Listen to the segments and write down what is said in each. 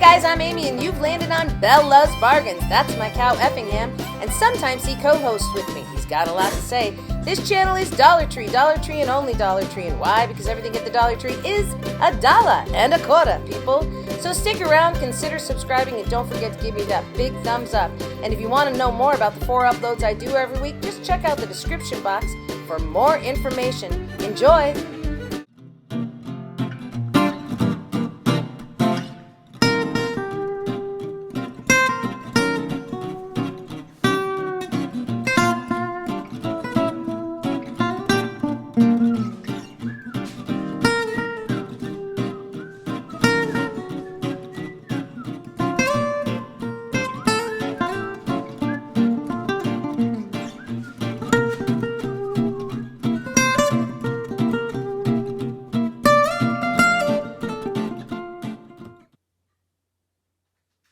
guys, I'm Amy, and you've landed on Belle Loves Bargains. That's my cow Effingham, and sometimes he co-hosts with me. He's got a lot to say. This channel is Dollar Tree, and only Dollar Tree. And why? Because everything at the Dollar Tree is $1.25, people. So stick around, consider subscribing, and don't forget to give me that big thumbs up. And if you want to know more about the 4 uploads I do every week, just check out the description box for more information. Enjoy!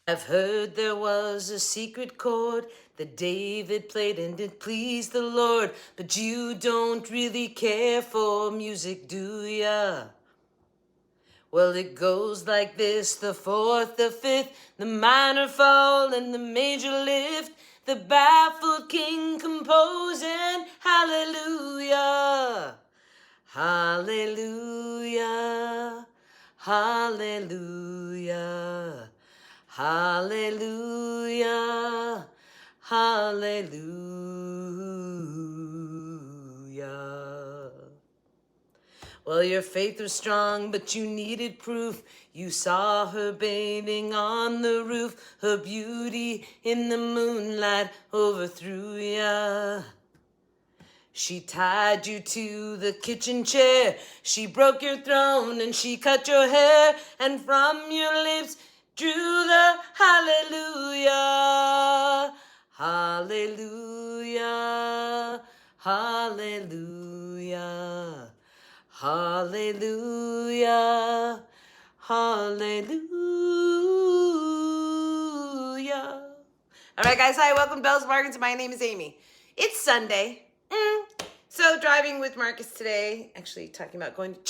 I've heard there was a secret chord that David played and it pleased the Lord. But you don't really care for music, do ya? Well, it goes like this: the 4th, the 5th, the minor fall and the major lift, the baffled king composing hallelujah, hallelujah, hallelujah. Hallelujah, hallelujah. Well, your faith was strong, but you needed proof. You saw her bathing on the roof, her beauty in the moonlight overthrew ya. She tied you to the kitchen chair, she broke your throne and she cut your hair, and from your lips drew the hallelujah, hallelujah, hallelujah, hallelujah, hallelujah. All right, guys, hi, welcome to Belle's Bargains. My name is Amy. It's Sunday. So driving with Marcus today, actually talking about going to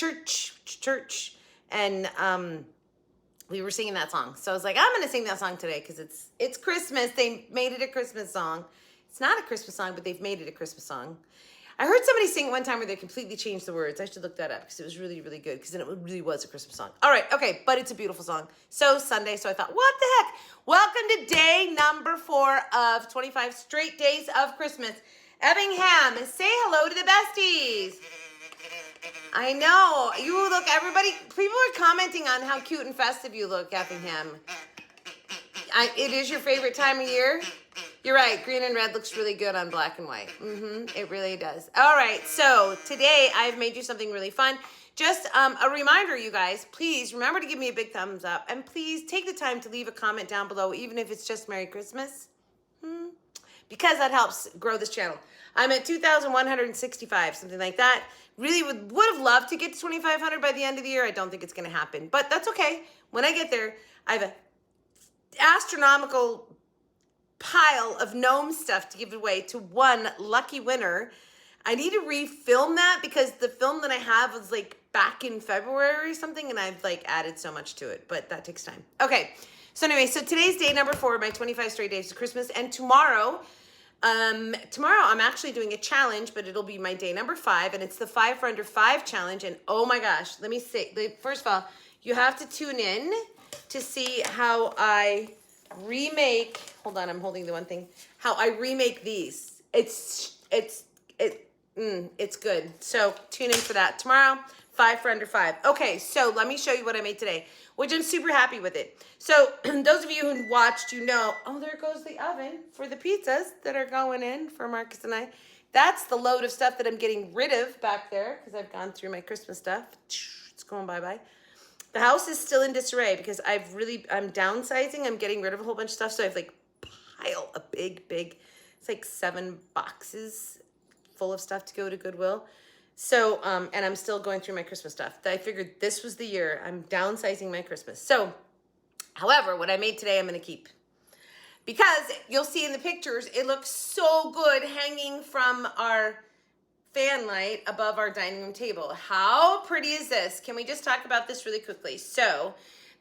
church, and we were singing that song. So I was like, I'm going to sing that song today because it's Christmas. They made it a Christmas song. It's not a Christmas song, but they've made it a Christmas song. I heard somebody sing it one time where they completely changed the words. I should look that up because it was really, really good, because then it really was a Christmas song. All right, okay, but it's a beautiful song. So Sunday, so I thought, what the heck? Welcome to day number 4 of 25 straight days of Christmas. Effingham, say hello to the besties. I know. You look, everybody, people are commenting on how cute and festive you look, Effingham. It is your favorite time of year? You're right. Green and red looks really good on black and white. It really does. All right. So today I've made you something really fun. Just a reminder, you guys, please remember to give me a big thumbs up. And please take the time to leave a comment down below, even if it's just Merry Christmas. Because that helps grow this channel. I'm at 2,165, something like that. Really would have loved to get to 2,500 by the end of the year. I don't think it's going to happen, but that's okay. When I get there, I have an astronomical pile of gnome stuff to give away to one lucky winner. I need to refilm that because the film that I have was like back in February or something, and I've like added so much to it, but that takes time. Okay. So anyway, so today's day number 4 of my 25 straight days of Christmas, and tomorrow I'm actually doing a challenge, but it'll be my day number 5, and it's the 5 for Under 5 challenge. And oh my gosh, let me say, first of all, you have to tune in to see how I remake. Hold on, I'm holding the one thing. How I remake these. It's good. So tune in for that tomorrow. 5 for Under 5. Okay, so let me show you what I made today, which I'm super happy with it. So those of you who watched, you know, oh, there goes the oven for the pizzas that are going in for Marcus and I. That's the load of stuff that I'm getting rid of back there because I've gone through my Christmas stuff. It's going bye-bye. The house is still in disarray because I'm downsizing. I'm getting rid of a whole bunch of stuff. So I have like a big, it's like 7 boxes full of stuff to go to Goodwill. So, and I'm still going through my Christmas stuff. I figured this was the year. I'm downsizing my Christmas. So, however, what I made today, I'm going to keep. Because you'll see in the pictures, it looks so good hanging from our fan light above our dining room table. How pretty is this? Can we just talk about this really quickly? So,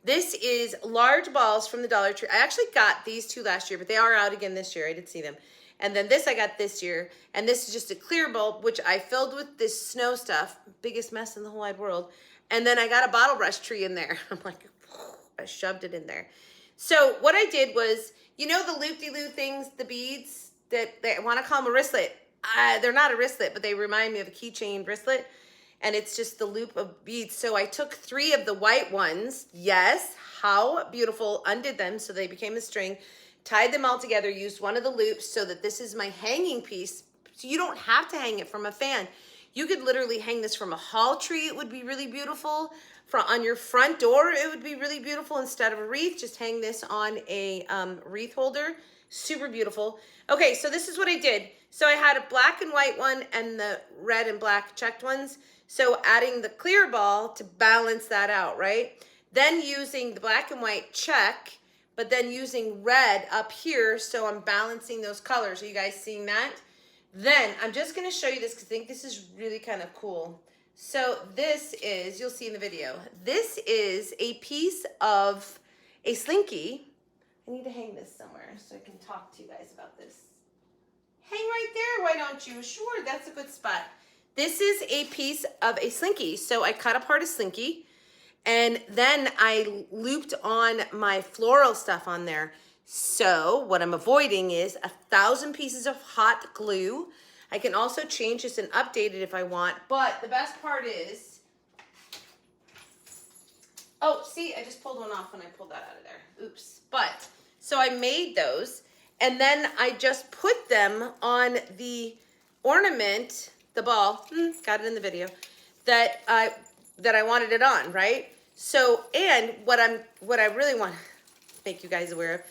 This is large balls from the Dollar Tree. I actually got these 2 last year, but they are out again this year. I did see them. And then this I got this year. And this is just a clear bulb, which I filled with this snow stuff. Biggest mess in the whole wide world. And then I got a bottle brush tree in there. I'm like, I shoved it in there. So what I did was, you know the loop-de-loo things, the beads that I want to call them a wristlet. They're not a wristlet, but they remind me of a keychain wristlet. And it's just the loop of beads. So I took 3 of the white ones. Yes, how beautiful. Undid them so they became a string. Tied them all together, used one of the loops so that this is my hanging piece. So you don't have to hang it from a fan. You could literally hang this from a hall tree. It would be really beautiful. On your front door, it would be really beautiful. Instead of a wreath, just hang this on a wreath holder. Super beautiful. Okay, so this is what I did. So I had a black and white one and the red and black checked ones. So adding the clear ball to balance that out, right? Then using the black and white check, but then using red up here, so I'm balancing those colors. Are you guys seeing that? Then I'm just gonna show you this because I think this is really kind of cool. So this is, you'll see in the video, this is a piece of a slinky. I need to hang this somewhere so I can talk to you guys about this. Hang right there, why don't you? Sure, that's a good spot. This is a piece of a slinky. So I cut apart a slinky and then I looped on my floral stuff on there. So what I'm avoiding is 1,000 pieces of hot glue. I can also change this and update it if I want, but the best part is, oh, see, I just pulled one off when I pulled that out of there. Oops. But, so I made those and then I just put them on the ornament, the ball, got it in the video, that I wanted it on, right? So, and what I really want to make you guys aware of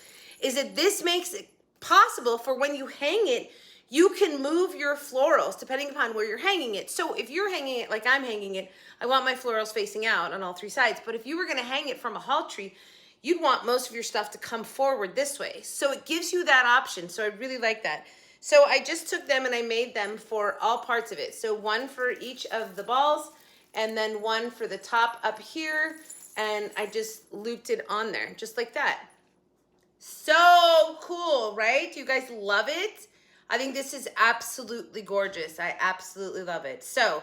is that this makes it possible for when you hang it, you can move your florals depending upon where you're hanging it. So if you're hanging it like I'm hanging it, I want my florals facing out on all 3 sides. But if you were gonna hang it from a hall tree, you'd want most of your stuff to come forward this way. So it gives you that option. So I really like that. So I just took them and I made them for all parts of it. So one for each of the balls and then one for the top up here. And I just looped it on there just like that. So cool, right? You guys love it? I think this is absolutely gorgeous. I absolutely love it. So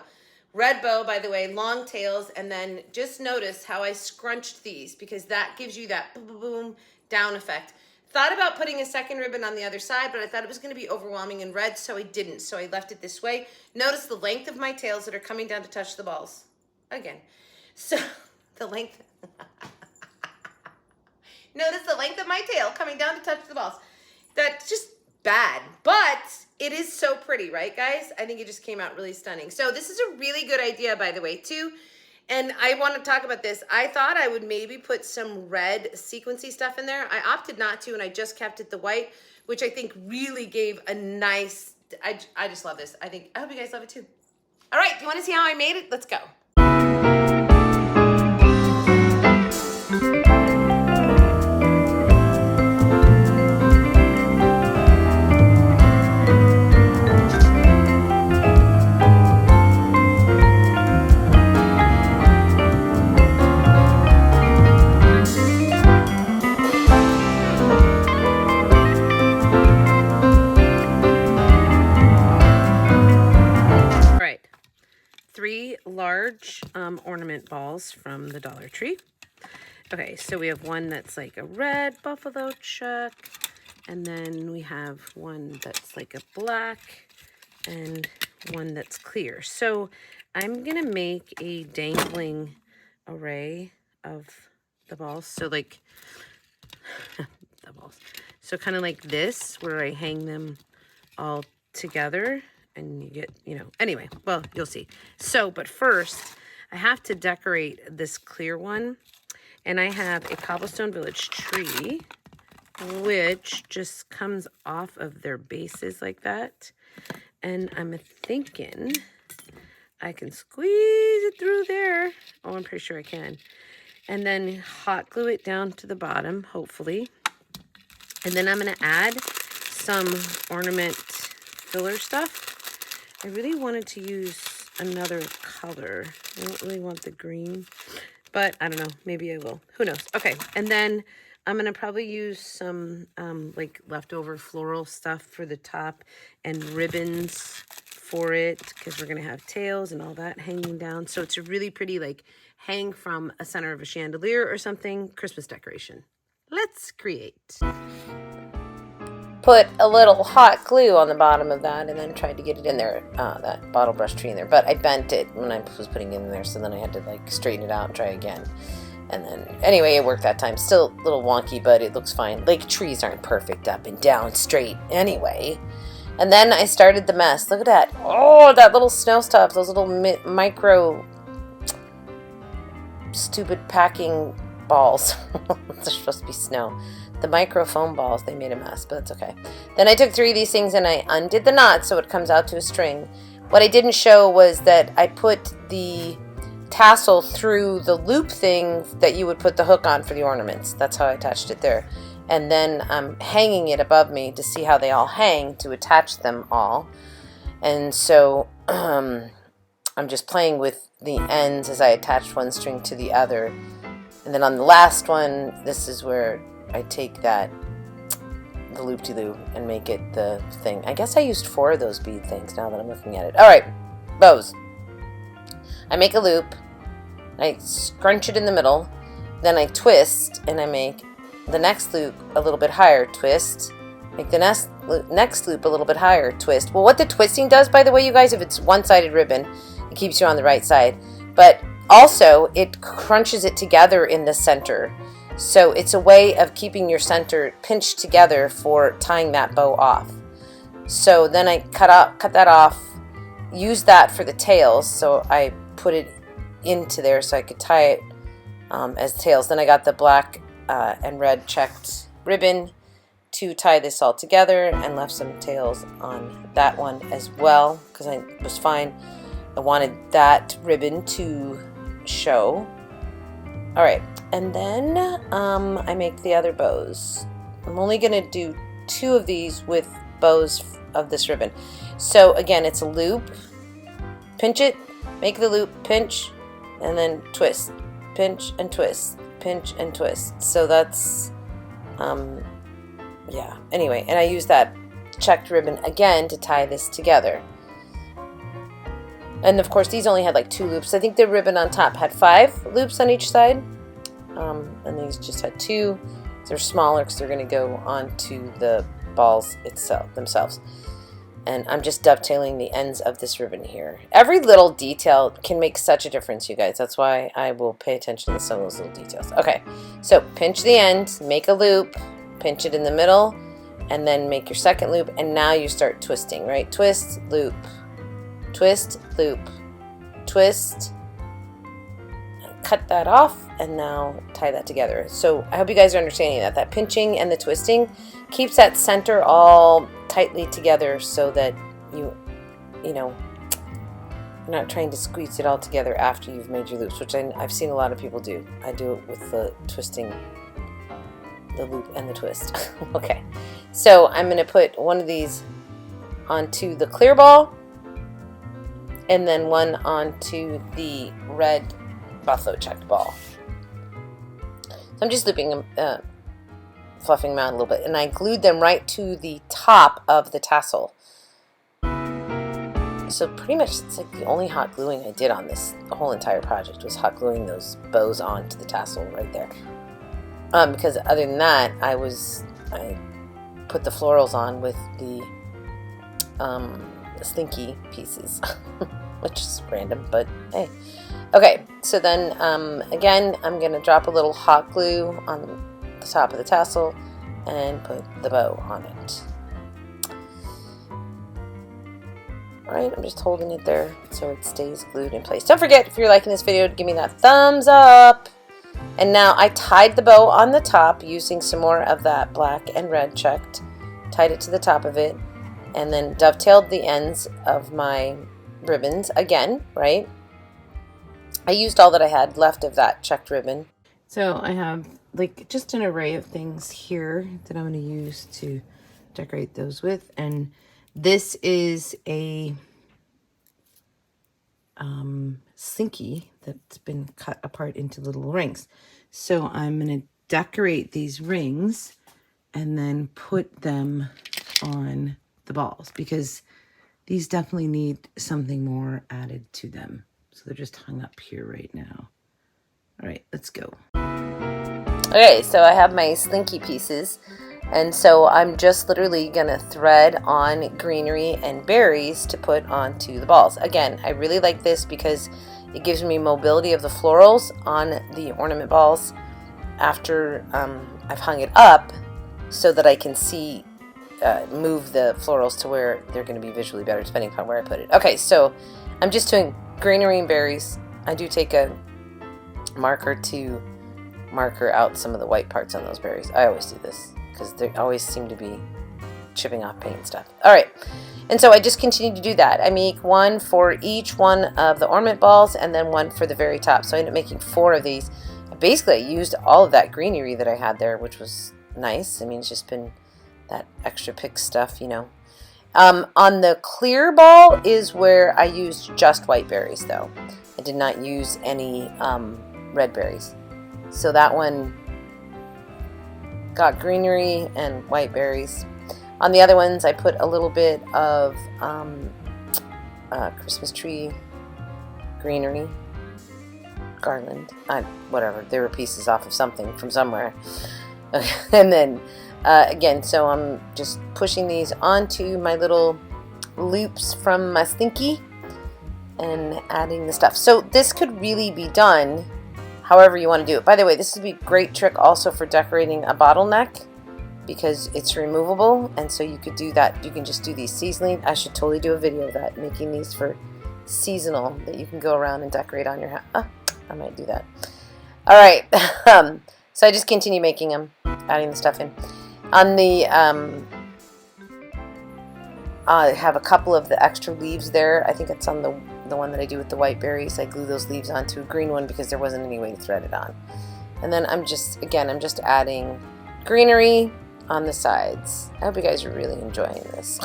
red bow, by the way, long tails, and then just notice how I scrunched these because that gives you that boom, boom, boom down effect. Thought about putting a second ribbon on the other side, but I thought it was gonna be overwhelming in red, so I didn't. So I left it this way. Notice the length of my tails that are coming down to touch the balls. Again, so the length, notice the length of my tail coming down to touch the balls. That's just bad, but it is so pretty, right, guys? I think it just came out really stunning. So this is a really good idea, by the way, too. And I want to talk about this. I thought I would maybe put some red sequency stuff in there. I opted not to, and I just kept it the white, which I think really gave a nice, I just love this. I hope you guys love it too. All right, do you want to see how I made it? Let's go. Large ornament balls from the Dollar Tree. Okay, so we have one that's like a red buffalo check, and then we have one that's like a black, and one that's clear. So I'm gonna make a dangling array of the balls. So like the balls. So kind of like this, where I hang them all together. And you get, you know, anyway, well, you'll see. So, but first, I have to decorate this clear one. And I have a Cobblestone Village tree, which just comes off of their bases like that. And I'm thinking I can squeeze it through there. Oh, I'm pretty sure I can. And then hot glue it down to the bottom, hopefully. And then I'm going to add some ornament filler stuff. I really wanted to use another color. I don't really want the green. but I don't know. Maybe I will. Who knows? Okay, and then I'm going to probably use some like leftover floral stuff for the top and ribbons for it because we're going to have tails and all that hanging down. So it's a really pretty like hang from a center of a chandelier or something Christmas decoration. Let's create. Put a little hot glue on the bottom of that and then tried to get it in there, that bottle brush tree in there. But I bent it when I was putting it in there, so then I had to like straighten it out and try again. And then, anyway, it worked that time. Still a little wonky, but it looks fine. Like, trees aren't perfect up and down straight anyway. And then I started the mess. Look at that. Oh, that little snow stuff. Those little micro stupid packing balls. They're supposed to be snow. The micro foam balls, they made a mess, but that's okay. Then I took 3 of these things and I undid the knot so it comes out to a string. What I didn't show was that I put the tassel through the loop thing that you would put the hook on for the ornaments. That's how I attached it there. And then I'm hanging it above me to see how they all hang to attach them all. And so I'm just playing with the ends as I attach one string to the other. And then on the last one, this is where I take the loop-de-loop and make it the thing. I guess I used 4 of those bead things now that I'm looking at it. All right, bows. I make a loop, I scrunch it in the middle, then I twist, and I make the next loop a little bit higher, twist, make the next loop a little bit higher, twist. Well, what the twisting does, by the way, you guys, if it's one-sided ribbon, it keeps you on the right side, but also it crunches it together in the center. So it's a way of keeping your center pinched together for tying that bow off. So then I cut that off, use that for the tails, so I put it into there so I could tie it as tails. Then I got the black and red checked ribbon to tie this all together and left some tails on that one as well because I was fine. I wanted that ribbon to show. All right, and then I make the other bows. I'm only going to do 2 of these with bows of this ribbon. So again, it's a loop, pinch it, make the loop, pinch, and then twist, pinch and twist, pinch and twist. So that's, yeah, anyway, and I use that checked ribbon again to tie this together. And of course, these only had like 2 loops. I think the ribbon on top had 5 loops on each side. And these just had 2. They're smaller because they're going to go onto the balls themselves. And I'm just dovetailing the ends of this ribbon here. Every little detail can make such a difference, you guys. That's why I will pay attention to some of those little details. Okay, so pinch the end, make a loop, pinch it in the middle, and then make your second loop. And now you start twisting, right? Twist, loop, twist, loop, twist, cut that off, and now tie that together. So I hope you guys are understanding that. That pinching and the twisting keeps that center all tightly together so that you know, you're not trying to squeeze it all together after you've made your loops, which I've seen a lot of people do. I do it with the twisting, the loop and the twist. Okay, so I'm going to put one of these onto the clear ball and then one onto the red buffalo checked ball. So I'm just looping them, fluffing them out a little bit, and I glued them right to the top of the tassel. So pretty much it's like the only hot gluing I did on this whole entire project was hot gluing those bows onto the tassel right there. Because other than that, I put the florals on with the stinky pieces, which is random, but hey. Okay, so then again, I'm going to drop a little hot glue on the top of the tassel and put the bow on it. Alright, I'm just holding it there so it stays glued in place. Don't forget, if you're liking this video, to give me that thumbs up. And now I tied the bow on the top using some more of that black and red checked. Tied it to the top of it and then dovetailed the ends of my ribbons again, right? I used all that I had left of that checked ribbon. So I have like just an array of things here that I'm going to use to decorate those with. And this is a slinky that's been cut apart into little rings. So I'm going to decorate these rings and then put them on the balls because these definitely need something more added to them. So they're just hung up here right now. All right, let's go. Okay, so I have my slinky pieces, and so I'm just literally gonna thread on greenery and berries to put onto the balls. Again, I really like this because it gives me mobility of the florals on the ornament balls after I've hung it up so that I can see move the florals to where they're going to be visually better depending upon where I put it. Okay, so I'm just doing greenery and berries. I do take a marker to marker out some of the white parts on those berries. I always do this because they always seem to be chipping off paint and stuff. All right, and so I just continue to do that. I make one for each one of the ornament balls and then one for the very top. So I ended up making 4 of these. Basically, I used all of that greenery that I had there, which was nice. I mean, it's just been that extra pick stuff, you know. On the clear ball is where I used just white berries, though. I did not use any red berries. So that one got greenery and white berries. On the other ones, I put a little bit of Christmas tree greenery, garland, whatever. They were pieces off of something from somewhere. And then again, so I'm just pushing these onto my little loops from my slinky and adding the stuff. So this could really be done however you want to do it. By the way, this would be a great trick also for decorating a bottleneck because it's removable, and so you could do that. You can just do these seasonally. I should totally do a video of that, making these for seasonal that you can go around and decorate on your house. I might do that. All right. So I just continue making them, adding the stuff in. On the, I have a couple of the extra leaves there. I think it's on the one that I do with the white berries. I glue those leaves onto a green one because there wasn't any way to thread it on. And then I'm just adding greenery on the sides. I hope you guys are really enjoying this.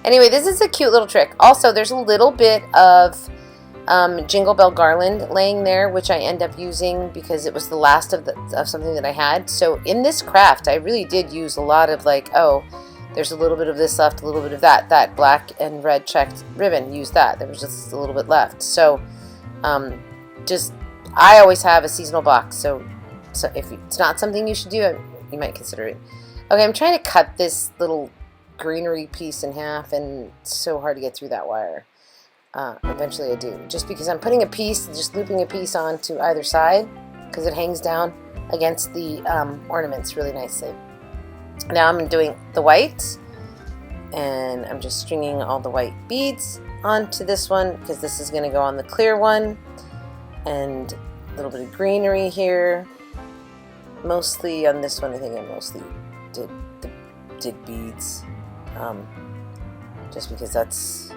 Anyway, this is a cute little trick. Also, there's a little bit of Jingle Bell garland laying there, which I end up using because it was the last of something that I had. So in this craft, I really did use a lot of like, oh, there's a little bit of this left, a little bit of that. That black and red checked ribbon, use that. There was just a little bit left. So I always have a seasonal box. So if it's not something you should do, you might consider it. Okay, I'm trying to cut this little greenery piece in half, and it's so hard to get through that wire. Eventually I do, just because I'm putting just looping a piece onto either side because it hangs down against the ornaments really nicely. Now I'm doing the white, and I'm just stringing all the white beads onto this one because this is going to go on the clear one, and a little bit of greenery here. Mostly on this one, I think I mostly did beads, just because that's,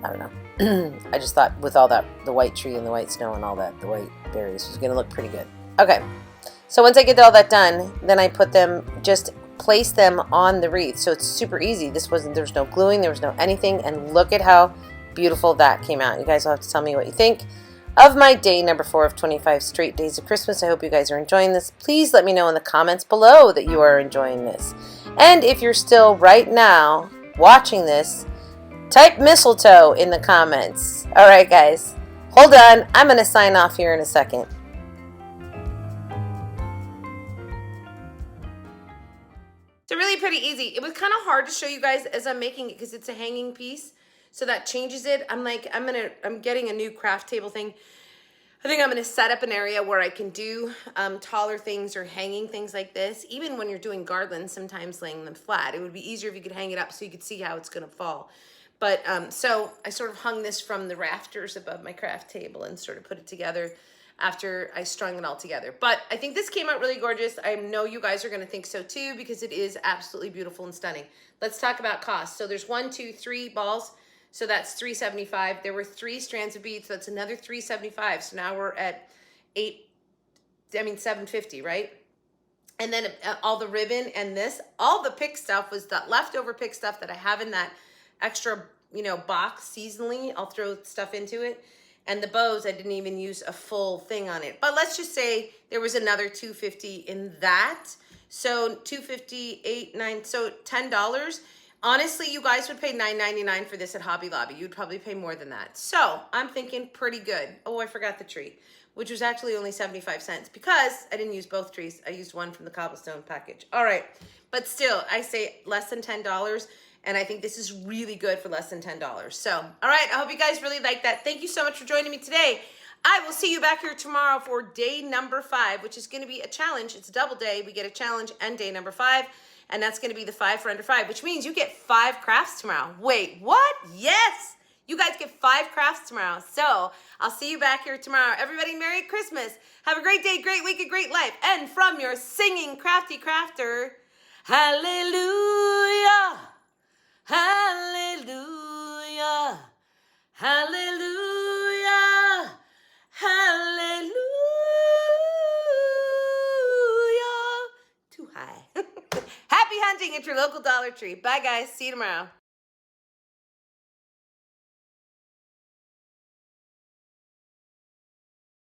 I don't know. I just thought with all that, the white tree and the white snow and all that, the white berries was going to look pretty good. Okay, so once I get all that done, then I just place them on the wreath. So it's super easy. There was no gluing, there was no anything, and look at how beautiful that came out. You guys will have to tell me what you think of my day number 4 of 25 straight days of Christmas. I hope you guys are enjoying this. Please let me know in the comments below that you are enjoying this. And if you're still right now watching this, type mistletoe in the comments. All right, guys. Hold on. I'm going to sign off here in a second. So really pretty easy. It was kind of hard to show you guys as I'm making it because it's a hanging piece. So that changes it. I'm getting a new craft table thing. I think I'm going to set up an area where I can do taller things or hanging things like this. Even when you're doing garlands, sometimes laying them flat. It would be easier if you could hang it up so you could see how it's going to fall. But so I sort of hung this from the rafters above my craft table and sort of put it together after I strung it all together. But I think this came out really gorgeous. I know you guys are going to think so too because it is absolutely beautiful and stunning. Let's talk about cost. So there's 1, 2, 3 balls. So that's $3.75. There were 3 strands of beads, so that's another $3.75. So now we're at $7.50, right? And then all the ribbon and all the pick stuff was that leftover pick stuff that I have in that extra you know, box seasonally. I'll throw stuff into it. And the bows, I didn't even use a full thing on it. But let's just say there was another $2.50 in that. So $2.50, $8, $9, so $10. Honestly, you guys would pay $9.99 for this at Hobby Lobby. You'd probably pay more than that. So I'm thinking pretty good. Oh, I forgot the tree, which was actually only 75 cents because I didn't use both trees. I used one from the cobblestone package. All right, but still, I say less than $10. And I think this is really good for less than $10. So, all right, I hope you guys really like that. Thank you so much for joining me today. I will see you back here tomorrow for day number 5, which is going to be a challenge. It's a double day. We get a challenge and day number 5, and that's going to be the 5 for under 5, which means you get 5 crafts tomorrow. Wait, what? Yes! You guys get 5 crafts tomorrow. So I'll see you back here tomorrow. Everybody, Merry Christmas. Have a great day, great week, and great life. And from your singing crafty crafter, hallelujah. Hallelujah, hallelujah, hallelujah. Too high. Happy hunting at your local Dollar Tree. Bye, guys. See you tomorrow.